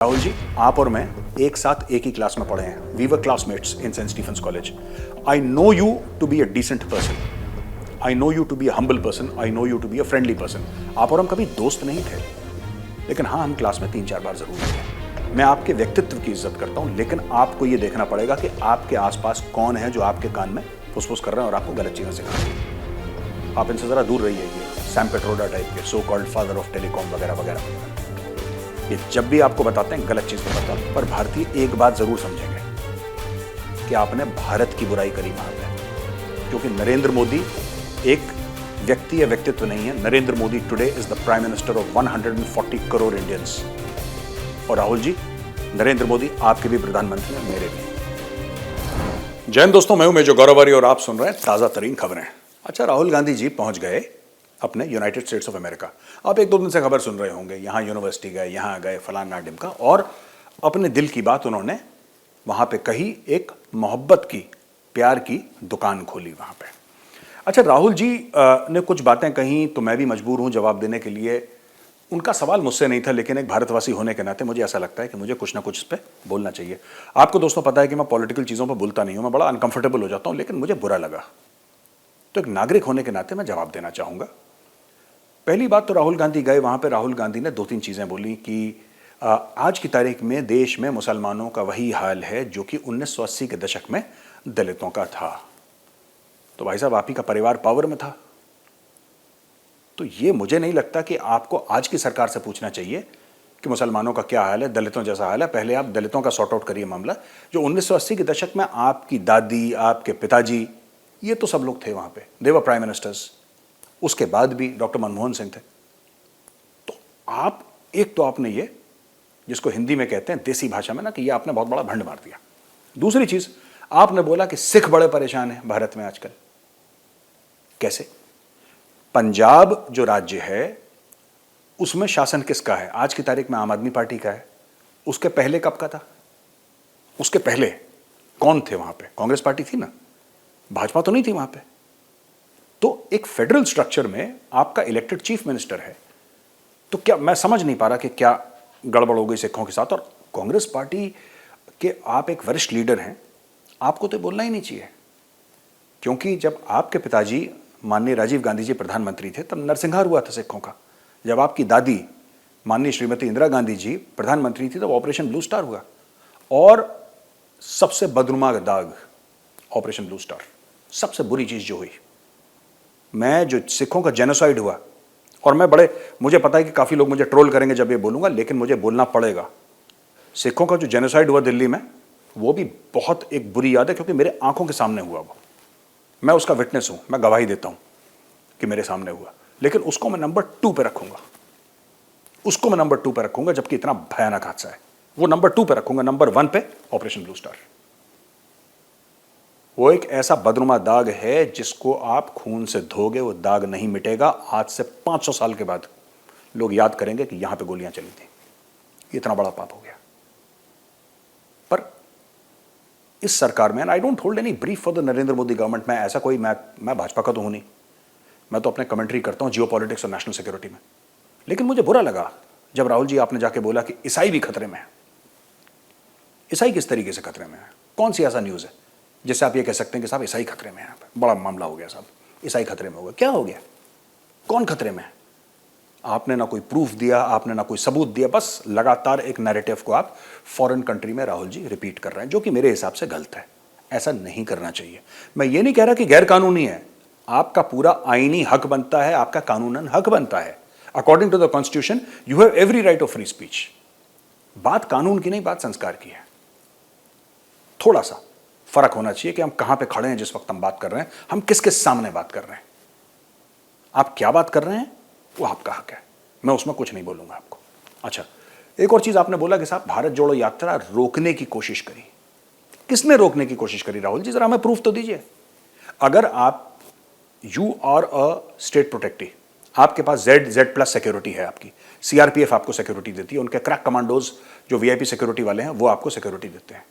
राहुल जी, आप और मैं एक साथ एक ही क्लास में पढ़े हैं। We were classmates in Saint Stephen's College. I know you to be a decent person, I know you to be a humble person, I know you to be a friendly person. आप और हम कभी दोस्त नहीं थे, लेकिन हाँ, हम क्लास में 3-4 बार जरूर थे। मैं आपके व्यक्तित्व की इज्जत करता हूं, लेकिन आपको यह देखना पड़ेगा कि आपके आसपास कौन है जो आपके कान में फुसफुस कर रहे हैं और आपको गलत चीजें सिखा रहे हैं। आप इनसे जरा दूर रहिए, सैम पेट्रोडा टाइप के so called father of telecom वगैरह वगैरह। ये जब भी आपको बताते हैं गलत चीज बताते हैं, पर भारतीय एक बात जरूर समझेंगे कि आपने भारत की बुराई करी वहां पे, क्योंकि नरेंद्र मोदी एक व्यक्ति या व्यक्तित्व नहीं है। Narendra Modi today is the prime minister of 140 crore Indians. और राहुल जी, नरेंद्र मोदी आपके भी प्रधानमंत्री हैं, मेरे भी। जय हिंद दोस्तों, मैं हूं मेजर गौरव और आप सुन रहे हैं ताजा तरीन खबरें। अच्छा, राहुल गांधी जी पहुंच गए अपने यूनाइटेड स्टेट्स ऑफ अमेरिका। आप 1-2 दिन से खबर सुन रहे होंगे, यहाँ यूनिवर्सिटी गए, यहाँ गए, फलाना डिमका, और अपने दिल की बात उन्होंने वहाँ पे कही। एक मोहब्बत की, प्यार की दुकान खोली वहाँ पे। अच्छा, राहुल जी ने कुछ बातें कही तो मैं भी मजबूर हूँ जवाब देने के लिए। उनका सवाल मुझसे नहीं था, लेकिन एक भारतवासी होने के नाते मुझे ऐसा लगता है कि मुझे कुछ ना कुछ इस पर बोलना चाहिए। आपको दोस्तों पता है कि मैं पॉलिटिकल चीज़ों पर बोलता नहीं हूँ, मैं बड़ा अनकंफर्टेबल हो जाता हूँ, लेकिन मुझे बुरा लगा तो एक नागरिक होने के नाते मैं जवाब देना चाहूँगा। पहली बात तो राहुल गांधी गए वहां पे, राहुल गांधी ने 2-3 चीजें बोली कि आज की तारीख में देश में मुसलमानों का वही हाल है जो कि 1980 के दशक में दलितों का था। तो भाई साहब, आप ही का परिवार पावर में था, तो ये मुझे नहीं लगता कि आपको आज की सरकार से पूछना चाहिए कि मुसलमानों का क्या हाल है, दलितों जैसा हाल है। पहले आप दलितों का सॉर्ट आउट करिए मामला। जो 1980 के दशक में आपकी दादी, आपके पिताजी, ये तो सब लोग थे वहां पे, दे वर प्राइम मिनिस्टर्स। उसके बाद भी डॉक्टर मनमोहन सिंह थे। तो आप एक तो आपने ये, जिसको हिंदी में कहते हैं देसी भाषा में ना, कि ये आपने बहुत बड़ा भंड मार दिया। दूसरी चीज, आपने बोला कि सिख बड़े परेशान हैं भारत में आजकल। कैसे? पंजाब जो राज्य है उसमें शासन किसका है? आज की तारीख में आम आदमी पार्टी का है। उसके पहले कब का था? उसके पहले कौन थे वहां पे? कांग्रेस पार्टी थी ना, भाजपा तो नहीं थी वहां पे। तो एक फेडरल स्ट्रक्चर में आपका इलेक्टेड चीफ मिनिस्टर है, तो क्या, मैं समझ नहीं पा रहा कि क्या गड़बड़ हो गई सिखों के साथ। और कांग्रेस पार्टी के आप एक वरिष्ठ लीडर हैं, आपको तो बोलना ही नहीं चाहिए, क्योंकि जब आपके पिताजी माननीय राजीव गांधी जी प्रधानमंत्री थे तब नरसंहार हुआ था सिखों का। जब आपकी दादी माननीय श्रीमती इंदिरा गांधी जी प्रधानमंत्री थी तब ऑपरेशन ब्लू स्टार हुआ। और सबसे बदनुमा दाग ऑपरेशन ब्लू स्टार, सबसे बुरी चीज जो हुई, मैं जो सिखों का जेनोसाइड हुआ, और मैं मुझे पता है कि काफी लोग मुझे ट्रोल करेंगे जब ये बोलूंगा, लेकिन मुझे बोलना पड़ेगा। सिखों का जो जेनोसाइड हुआ दिल्ली में, वो भी बहुत एक बुरी याद है, क्योंकि मेरे आंखों के सामने हुआ वो। मैं उसका विटनेस हूं, मैं गवाही देता हूं कि मेरे सामने हुआ। लेकिन उसको मैं नंबर 2 पे रखूंगा, उसको मैं नंबर 2 पे रखूंगा, जबकि इतना भयानक हादसा है। वो नंबर 2 पे रखूंगा, नंबर 1 पे ऑपरेशन ब्लू स्टार। वो एक ऐसा बदनुमा दाग है जिसको आप खून से धोगे, वो दाग नहीं मिटेगा। आज से 500 साल के बाद लोग याद करेंगे कि यहां पे गोलियां चली थी। इतना बड़ा पाप हो गया। पर इस सरकार में, I don't hold any brief for the Narendra Modi government. मैं ऐसा कोई, मैं भाजपा का तो हूं नहीं, मैं तो अपने कमेंट्री करता हूं जियो पॉलिटिक्स और नेशनल सिक्योरिटी में। लेकिन मुझे बुरा लगा जब राहुल जी आपने जाके बोला कि ईसाई भी खतरे में है। ईसाई किस तरीके से खतरे में है? कौन सी ऐसा न्यूज है जिससे आप ये कह सकते हैं कि साहब ईसाई खतरे में है? बड़ा मामला हो गया साहब, ईसाई खतरे में हो गया। क्या हो गया? कौन खतरे में है? आपने ना कोई प्रूफ दिया, आपने ना कोई सबूत दिया, बस लगातार एक नैरेटिव को आप फॉरेन कंट्री में राहुल जी रिपीट कर रहे हैं, जो कि मेरे हिसाब से गलत है। ऐसा नहीं करना चाहिए। मैं ये नहीं कह रहा कि गैर कानूनी है, आपका पूरा आईनी हक बनता है, आपका कानूनन हक बनता है। According to the constitution you have every right of free speech. बात कानून की नहीं, बात संस्कार की है। थोड़ा सा फर्क होना चाहिए कि हम कहां पे खड़े हैं जिस वक्त हम बात कर रहे हैं, हम किसके सामने बात कर रहे हैं। आप क्या बात कर रहे हैं वो आपका हक है, मैं उसमें कुछ नहीं बोलूंगा आपको। अच्छा, एक और चीज आपने बोला कि साहब भारत जोड़ो यात्रा रोकने की कोशिश करी। किसने रोकने की कोशिश करी राहुल जी? जरा हमें प्रूफ तो दीजिए। अगर आप, you are a state protectee, आपके पास Z+ सिक्योरिटी है, आपकी CRPF आपको सिक्योरिटी देती है, उनके क्रैक कमांडोज जो VIP सिक्योरिटी वाले हैं वो आपको सिक्योरिटी देते हैं।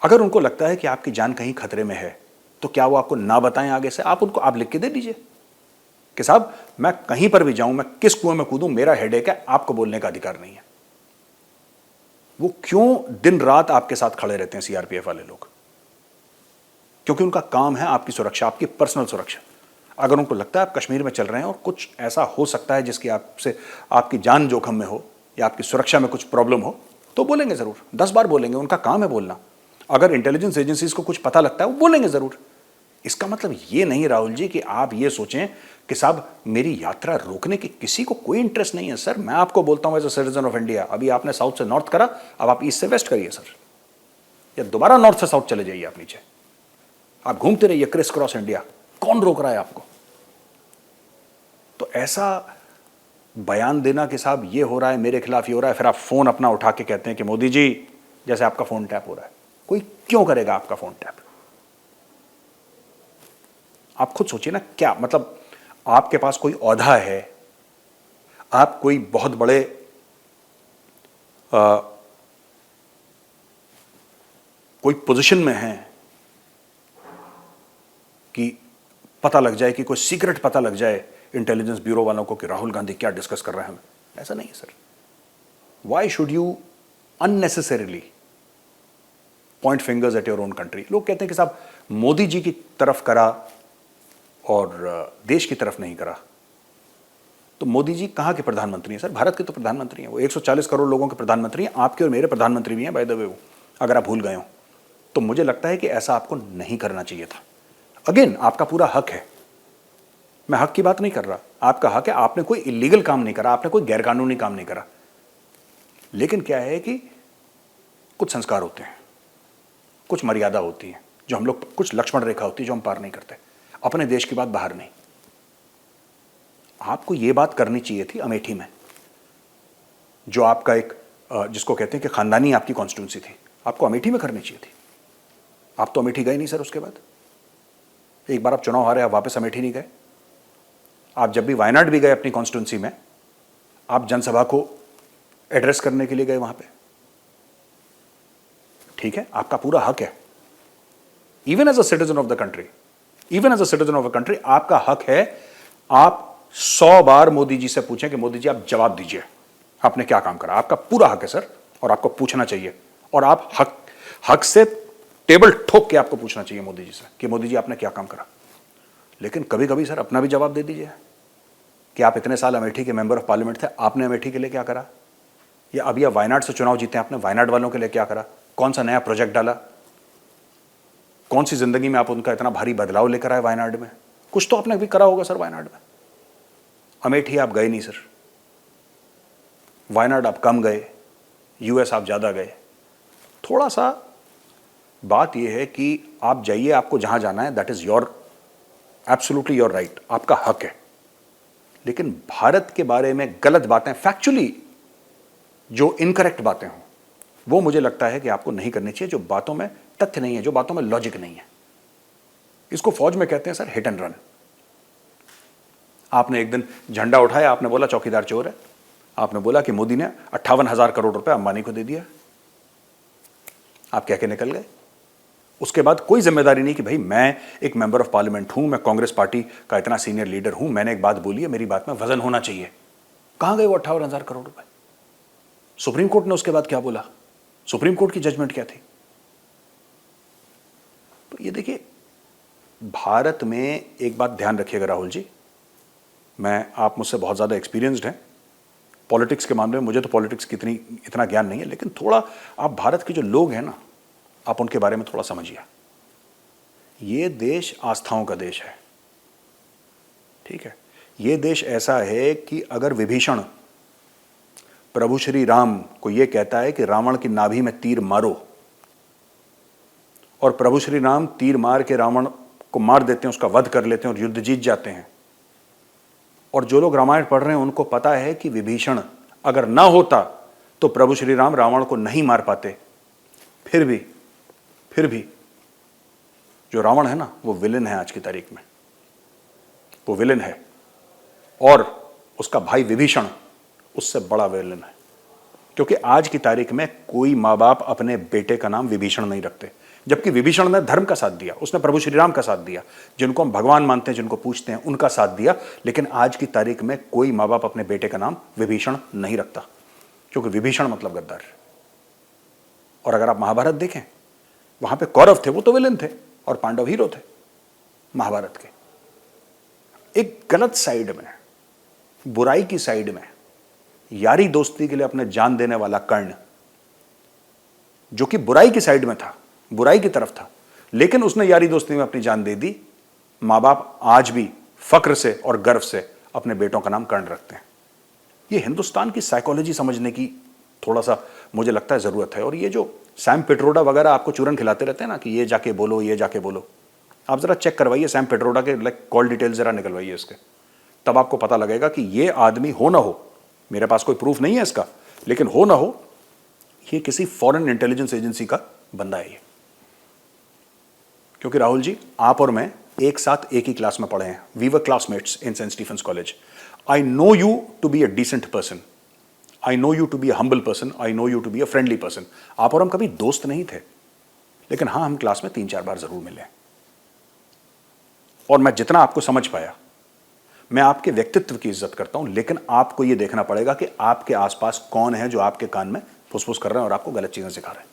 अगर उनको लगता है कि आपकी जान कहीं खतरे में है, तो क्या वो आपको ना बताएं आगे से? आप लिख के दे दीजिए कि साहब मैं कहीं पर भी जाऊं, मैं किस कुएं में कूदूं, मेरा हेडेक है, आपको बोलने का अधिकार नहीं है। वो क्यों दिन रात आपके साथ खड़े रहते हैं सीआरपीएफ वाले लोग? क्योंकि उनका काम है आपकी सुरक्षा, आपकी पर्सनल सुरक्षा। अगर उनको लगता है आप कश्मीर में चल रहे हैं और कुछ ऐसा हो सकता है जिसकी आपसे आपकी जान जोखिम में हो या आपकी सुरक्षा में कुछ प्रॉब्लम हो, तो बोलेंगे जरूर, 10 बार बोलेंगे, उनका काम है बोलना। अगर इंटेलिजेंस एजेंसीज को कुछ पता लगता है वो बोलेंगे जरूर। इसका मतलब ये नहीं राहुल जी कि आप ये सोचें कि साहब मेरी यात्रा रोकने की किसी को कोई इंटरेस्ट नहीं है। सर मैं आपको बोलता हूं as a citizen of India, अभी आपने साउथ से नॉर्थ करा, अब आप ईस्ट से वेस्ट करिए सर, या दोबारा नॉर्थ से साउथ चले जाइए आप नीचे, आप घूमते रहिए क्रिस क्रॉस इंडिया, कौन रोक रहा है आपको? तो ऐसा बयान देना कि साहब ये हो रहा है, मेरे खिलाफ ये हो रहा है, फिर आप फोन अपना उठा के कहते हैं कि मोदी जी, जैसे आपका फोन टैप हो रहा है। कोई क्यों करेगा आपका फोन टैप? आप खुद सोचिए ना, क्या मतलब आपके पास कोई औहदा है, आप कोई बहुत बड़े कोई पोजीशन में हैं कि पता लग जाए, कि कोई सीक्रेट पता लग जाए इंटेलिजेंस ब्यूरो वालों को कि राहुल गांधी क्या डिस्कस कर रहे हैं? ऐसा नहीं है sir. Why should you unnecessarily point fingers at your own country? लोग कहते हैं कि साहब मोदी जी की तरफ करा और देश की तरफ नहीं करा। तो मोदी जी कहां के प्रधानमंत्री हैं सर? भारत के तो प्रधानमंत्री हैं। वो 140 करोड़ लोगों के प्रधानमंत्री हैं, आपके और मेरे प्रधानमंत्री भी हैं बाय द वे, वो अगर आप भूल गए हो। तो मुझे लगता है कि ऐसा आपको नहीं करना चाहिए था। अगेन आपका पूरा हक है, मैं हक की बात नहीं कर रहा, आपका हक है, आपने कोई इलीगल काम नहीं करा, आपने कोई गैरकानूनी काम नहीं करा। लेकिन क्या है कि कुछ संस्कार होते हैं, कुछ मर्यादा होती है जो हम लोग, कुछ लक्ष्मण रेखा होती है जो हम पार नहीं करते, अपने देश की बात बाहर नहीं। आपको यह बात करनी चाहिए थी अमेठी में, जो आपका एक जिसको कहते हैं कि खानदानी आपकी कॉन्स्टिट्यूंसी थी, आपको अमेठी में करनी चाहिए थी। आप तो अमेठी गए नहीं सर। उसके बाद एक बार आप चुनाव हारे, आप वापस अमेठी नहीं गए। आप जब भी वायनाड भी गए अपनी कॉन्स्टिट्यूंसी में, आप जनसभा को एड्रेस करने के लिए गए वहां पे। ठीक है, आपका पूरा हक है, even as a citizen of the country, even as a citizen of the country आपका हक है। आप 100 बार मोदी जी से पूछें कि मोदी जी आप जवाब दीजिए, आपने क्या काम करा। आपका पूरा हक है सर, और आपको पूछना चाहिए। और आप हक से टेबल ठोक के आपको पूछना चाहिए मोदी जी से कि मोदी जी आपने क्या काम करा। लेकिन कभी कभी सर अपना भी जवाब दे दीजिए कि आप इतने साल अमेठी के मेंबर ऑफ पार्लियामेंट थे, आपने अमेठी के लिए क्या करा? या अभी आप वायनाड से चुनाव जीते, आपने वायनाड वालों के लिए क्या करा? कौन सा नया प्रोजेक्ट डाला? कौन सी जिंदगी में आप उनका इतना भारी बदलाव लेकर आए वायनाड में? कुछ तो आपने भी करा होगा सर वायनाड में। अमेठी आप गए नहीं सर, वायनाड आप कम गए, यूएस आप ज्यादा गए। थोड़ा सा बात यह है कि आप जाइए, आपको जहां जाना है, that is your absolutely your right, आपका हक है। लेकिन भारत के बारे में गलत बातें, फैक्चुअली जो इनकरेक्ट बातें हों, वो मुझे लगता है कि आपको नहीं करनी चाहिए। जो बातों में तथ्य नहीं है, जो बातों में लॉजिक नहीं है, इसको फौज में कहते हैं सर हिट एंड रन। आपने एक दिन झंडा उठाया, आपने बोला चौकीदार चोर है, आपने बोला कि मोदी ने 58,000 करोड़ रुपए अंबानी को दे दिया, आप कह के निकल गए। उसके बाद कोई जिम्मेदारी नहीं कि भाई मैं एक मेंबर ऑफ पार्लियामेंट हूं, मैं कांग्रेस पार्टी का इतना सीनियर लीडर हूं, मैंने एक बात बोली है, मेरी बात में वजन होना चाहिए। कहां गए वो 58,000 करोड़ रुपए? सुप्रीम कोर्ट ने उसके बाद क्या बोला? सुप्रीम कोर्ट की जजमेंट क्या थी? तो ये देखिए, भारत में एक बात ध्यान रखिएगा राहुल जी, आप मुझसे बहुत ज्यादा एक्सपीरियंस्ड हैं पॉलिटिक्स के मामले में, मुझे तो पॉलिटिक्स की इतना ज्ञान नहीं है, लेकिन थोड़ा आप भारत के जो लोग हैं ना, आप उनके बारे में थोड़ा समझिए। ये देश आस्थाओं का देश है, ठीक है। ये देश ऐसा है कि अगर विभीषण प्रभु श्री राम को यह कहता है कि रावण की नाभि में तीर मारो, और प्रभु श्री राम तीर मार के रावण को मार देते हैं, उसका वध कर लेते हैं और युद्ध जीत जाते हैं, और जो लोग रामायण पढ़ रहे हैं उनको पता है कि विभीषण अगर ना होता तो प्रभु श्री राम रावण को नहीं मार पाते, फिर भी जो रावण है ना, वो विलेन है आज की तारीख में, वो विलेन है। और उसका भाई विभीषण उससे बड़ा विलेन है, क्योंकि आज की तारीख में कोई माँ बाप अपने बेटे का नाम विभीषण नहीं रखते, जबकि विभीषण ने धर्म का साथ दिया, उसने प्रभु श्री राम का साथ दिया, जिनको हम भगवान मानते हैं, जिनको पूछते हैं, उनका साथ दिया। लेकिन आज की तारीख में कोई माँ बाप अपने बेटे का नाम विभीषण नहीं रखता, क्योंकि विभीषण मतलब गद्दार। और अगर आप महाभारत देखें, वहां पे कौरव थे, वो तो विलेन थे और पांडव हीरो थे महाभारत के। एक गलत साइड में, बुराई की साइड में, यारी दोस्ती के लिए अपने जान देने वाला कर्ण, जो कि बुराई की साइड में था, बुराई की तरफ था, लेकिन उसने यारी दोस्ती में अपनी जान दे दी। मां बाप आज भी फक्र से और गर्व से अपने बेटों का नाम कर्ण रखते हैं। ये हिंदुस्तान की साइकोलॉजी समझने की थोड़ा सा मुझे लगता है जरूरत है। और ये जो सैम पिट्रोडा वगैरह आपको चूरन खिलाते रहते हैं ना कि ये जाके बोलो, ये जाके बोलो, आप जरा चेक करवाइए सैम पिट्रोडा के कॉल डिटेल जरा निकलवाइए इसके, तब आपको पता लगेगा कि ये आदमी हो ना हो, मेरे पास कोई प्रूफ नहीं है इसका, लेकिन हो ना हो, ये किसी फॉरेन इंटेलिजेंस एजेंसी का बंदा है ये। क्योंकि राहुल जी, आप और मैं एक साथ एक ही क्लास में पढ़े हैं। We were classmates in Saint Stephen's College. I know you to be a decent person, I know you to be a humble person, I know you to be a friendly person. आप और हम कभी दोस्त नहीं थे, लेकिन हां, हम क्लास में 3-4 बार जरूर मिले। और मैं जितना आपको समझ पाया, मैं आपके व्यक्तित्व की इज्जत करता हूं, लेकिन आपको यह देखना पड़ेगा कि आपके आसपास कौन है जो आपके कान में फुसफुस कर रहे हैं और आपको गलत चीजें सिखा रहे हैं।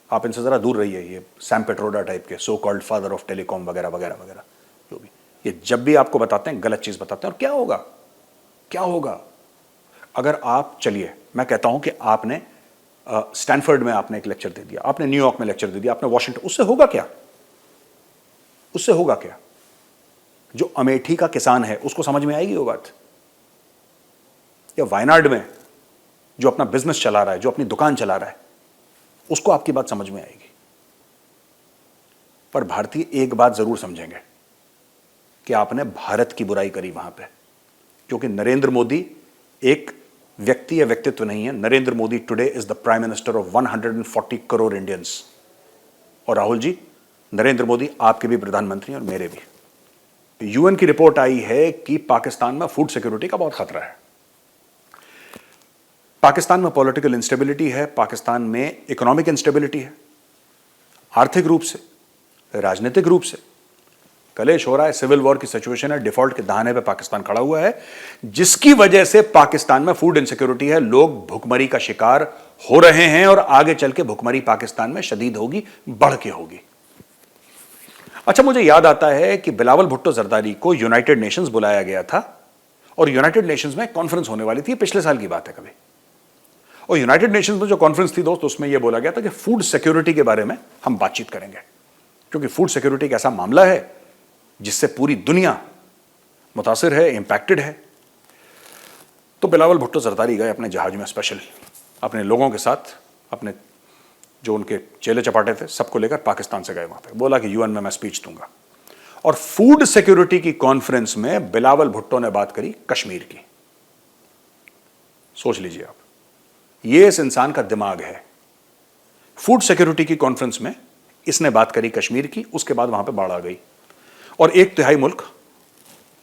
आप इनसे जरा दूर रहिए, ये सैम पिट्रोडा टाइप के so called father of telecom वगैरह वगैरह वगैरह जो भी, ये जब भी आपको बताते हैं गलत चीज बताते हैं। और क्या होगा, क्या होगा अगर आप, चलिए मैं कहता हूं कि आपने स्टैनफोर्ड में आपने एक लेक्चर दे दिया, आपने न्यूयॉर्क में लेक्चर दे दिया, आपने वॉशिंगटन, उससे होगा क्या? उससे होगा क्या? जो अमेठी का किसान है उसको समझ में आएगी वो बात? या वायनाड में जो अपना बिजनेस चला रहा है, जो अपनी दुकान चला रहा है, उसको आपकी बात समझ में आएगी? पर भारतीय एक बात जरूर समझेंगे कि आपने भारत की बुराई करी वहां पे, क्योंकि नरेंद्र मोदी एक व्यक्ति या व्यक्तित्व नहीं है। Narendra Modi today is the prime minister of 140 crore Indians. और राहुल जी, नरेंद्र मोदी आपके भी प्रधानमंत्री और मेरे भी। यूएन की रिपोर्ट आई है कि पाकिस्तान में फूड सिक्योरिटी का बहुत खतरा है। पाकिस्तान में पॉलिटिकल इंस्टेबिलिटी है, पाकिस्तान में इकोनॉमिक इंस्टेबिलिटी है, आर्थिक रूप से, राजनीतिक रूप से कलेश हो रहा है, सिविल वॉर की सिचुएशन है, डिफॉल्ट के दहाने पे पाकिस्तान खड़ा हुआ है, जिसकी वजह से पाकिस्तान में फूड इनसिक्योरिटी है। लोग भुखमरी का शिकार हो रहे हैं और आगे चल के भुखमरी पाकिस्तान में शदीद होगी, बढ़ के होगी। अच्छा, मुझे याद आता है कि बिलावल भुट्टो जरदारी को यूनाइटेड नेशंस बुलाया गया था और यूनाइटेड नेशंस में कॉन्फ्रेंस होने वाली थी, पिछले साल की बात है कभी। और यूनाइटेड नेशंस में जो कॉन्फ्रेंस थी दोस्त, उसमें यह बोला गया था कि फूड सिक्योरिटी के बारे में हम बातचीत करेंगे, क्योंकि फूड सिक्योरिटी एक ऐसा मामला है जिससे पूरी दुनिया मुतासिर है, इंपैक्टेड है। तो बिलावल भुट्टो जरदारी गए अपने जहाज में स्पेशल, अपने लोगों के साथ, अपने जो उनके चेले चपाटे थे सबको लेकर पाकिस्तान से गए वहां पे। बोला कि यूएन में मैं स्पीच दूंगा। और फूड सिक्योरिटी की कॉन्फ्रेंस में बिलावल भुट्टो ने बात करी कश्मीर की। सोच लीजिए आप, ये इस इंसान का दिमाग है। फूड सिक्योरिटी की कॉन्फ्रेंस में इसने बात करी कश्मीर की, उसके बाद वहां पे बाढ़ आ गई और 1/3 मुल्क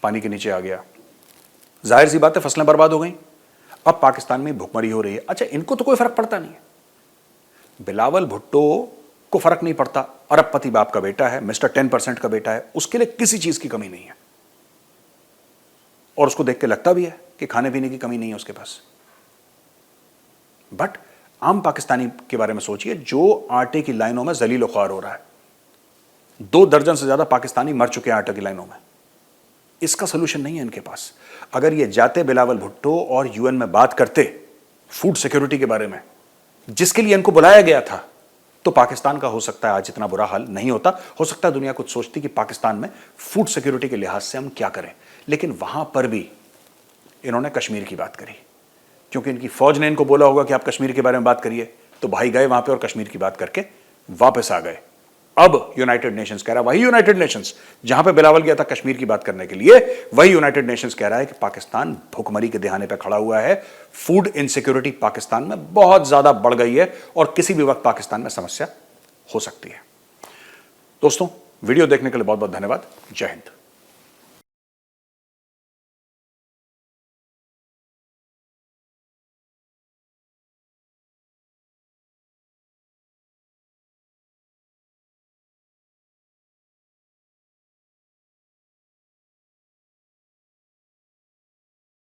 पानी के नीचे आ गया। जाहिर सी बात है, फसलें बर्बाद हो गई। अब पाकिस्तान में भुखमरी हो रही है। अच्छा, इनको तो कोई फर्क पड़ता नहीं है। बिलावल भुट्टो को फर्क नहीं पड़ता, अरबपति बाप का बेटा है, मिस्टर 10% का बेटा है, उसके लिए किसी चीज की कमी नहीं है। और उसको देख के लगता भी है कि खाने पीने की कमी नहीं है उसके पास। बट आम पाकिस्तानी के बारे में सोचिए, जो आटे की लाइनों में जलील ख्वार हो रहा है। 2 दर्जन से ज्यादा पाकिस्तानी मर चुके हैं आटे की लाइनों में। इसका सोल्यूशन नहीं है इनके पास। अगर ये जाते बिलावल भुट्टो और यूएन में बात करते फूड सिक्योरिटी के बारे में, जिसके लिए इनको बुलाया गया था, तो पाकिस्तान का हो सकता है आज इतना बुरा हाल नहीं होता। हो सकता है दुनिया कुछ सोचती कि पाकिस्तान में फूड सिक्योरिटी के लिहाज से हम क्या करें। लेकिन वहां पर भी इन्होंने कश्मीर की बात करी, क्योंकि इनकी फौज ने इनको बोला होगा कि आप कश्मीर के बारे में बात करिए। तो भाई गए वहां पे और कश्मीर की बात करके वापस आ गए। अब यूनाइटेड नेशंस कह रहा है, वही यूनाइटेड नेशंस जहां पे बिलावल गया था कश्मीर की बात करने के लिए, वही यूनाइटेड नेशंस कह रहा है कि पाकिस्तान भुखमरी के दहाने पे खड़ा हुआ है। फूड इनसिक्योरिटी पाकिस्तान में बहुत ज्यादा बढ़ गई है और किसी भी वक्त पाकिस्तान में समस्या हो सकती है। दोस्तों, वीडियो देखने के लिए बहुत बहुत धन्यवाद। जय हिंद।